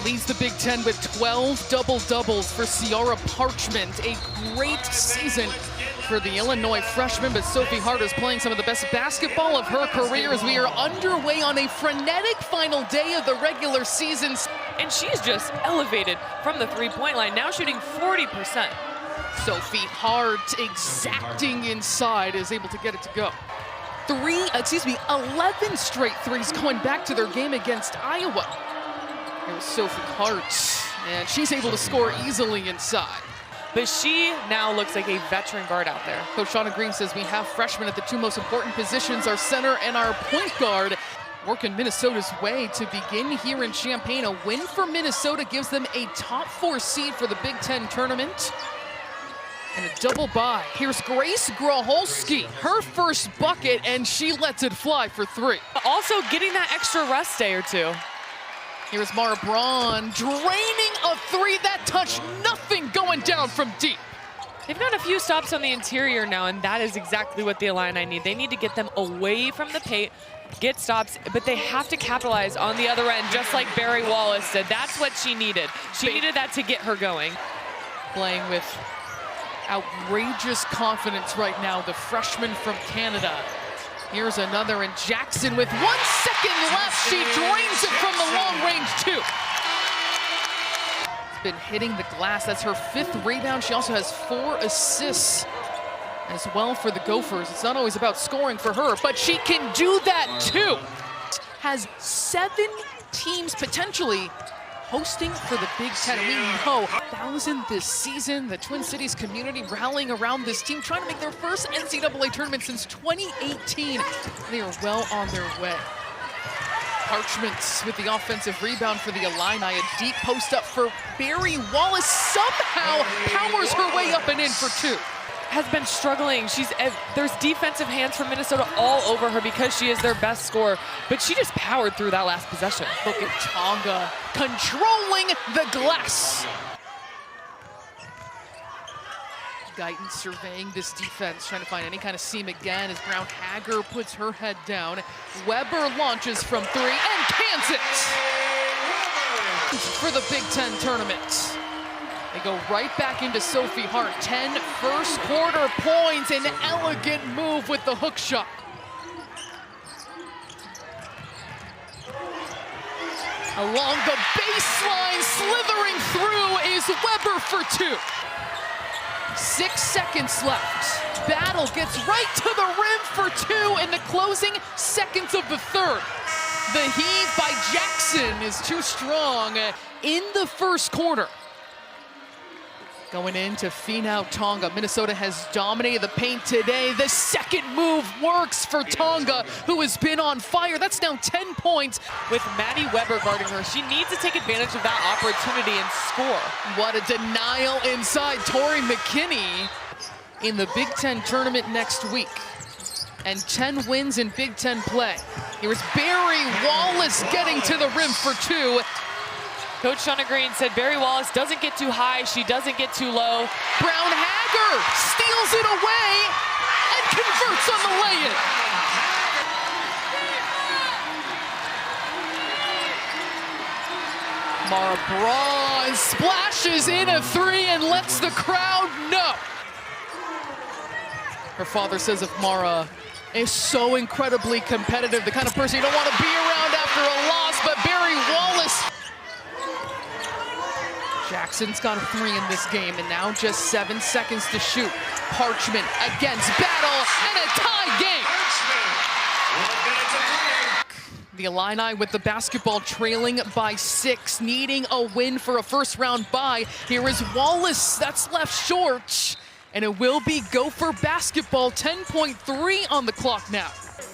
leads the Big Ten with 12 double-doubles for Ciara Parchment. A great season for the Illinois freshman, but Sophie Hart is playing some of the best basketball of her career as we are underway on a frenetic final day of the regular season. And she's just elevated from the three-point line, now shooting 40%. Sophie Hart, exacting inside, is able to get it to go. 11 straight threes going back to their game against Iowa. Here's Sophie Hart, and she's able to score easily inside. But she now looks like a veteran guard out there. Coach Shauna Green says we have freshmen at the two most important positions, our center and our point guard. Working Minnesota's way to begin here in Champaign. A win for Minnesota gives them a top 4 seed for the Big Ten tournament. And a double bye. Here's Grace Groholski, her first bucket, and she lets it fly for 3. Also getting that extra rest day or two. Here's Mara Braun draining a 3 that touched nothing, going down from deep. They've got a few stops on the interior now, and that is exactly what the Illini need. They need to get them away from the paint, get stops, but they have to capitalize on the other end, just like Barry Wallace did. That's what she needed. She needed that to get her going. Playing with outrageous confidence right now, the freshman from Canada. Here's another, and Jackson with 1 second left. She drains it from the long range 2. It's been hitting the glass. That's her 5th rebound. She also has 4 assists as well for the Gophers. It's not always about scoring for her, but she can do that too. Has 7 teams potentially hosting for the Big Ten. We know 1,000 this season. The Twin Cities community rallying around this team, trying to make their first NCAA tournament since 2018. They are well on their way. Parchment with the offensive rebound for the Illini. A deep post up for Barry Wallace. Somehow powers her way up and in for 2. Has been struggling. There's defensive hands from Minnesota all over her because she is their best scorer, but she just powered through that last possession. Look at Tonga controlling the glass. Guyton surveying this defense, trying to find any kind of seam again as Brown Hager puts her head down. Weber launches from 3 and cans it for the Big Ten tournament. They go right back into Sophie Hart. 10 first quarter points, an elegant move with the hook shot. Along the baseline, slithering through is Weber for 2. 6 seconds left. Battle gets right to the rim for 2 in the closing seconds of the 3rd. The heave by Jackson is too strong in the first quarter. Going into Finau Tonga. Minnesota has dominated the paint today. The second move works for Tonga, who has been on fire. That's now 10 points. With Maddie Weber guarding her, she needs to take advantage of that opportunity and score. What a denial inside. Tori McKinney in the Big Ten tournament next week. And 10 wins in Big Ten play. Here's Barry Wallace getting to the rim for 2. Coach Shauna Green said Barry Wallace doesn't get too high, she doesn't get too low. Brown Hager steals it away and converts on the lay-in. Mara Braun splashes in a 3 and lets the crowd know. Her father says if Mara is so incredibly competitive, the kind of person you don't want to be around after a loss, but Barry Wallace. Jackson's got a 3 in this game, and now just 7 seconds to shoot. Parchment against Battle, and a tie game. The Illini with the basketball trailing by 6, needing a win for a first-round bye. Here is Wallace, that's left short, and it will be Gopher basketball. 10.3 on the clock now.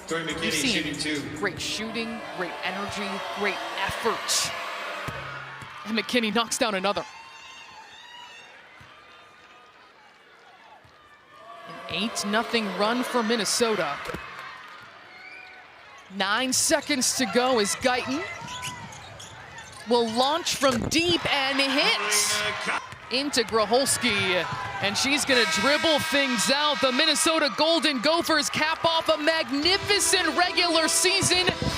You've seen great shooting, great energy, great effort. And McKinney knocks down another. An 8-0 run for Minnesota. 9 seconds to go as Guyton will launch from deep and hit into Groholski. And she's gonna dribble things out. The Minnesota Golden Gophers cap off a magnificent regular season.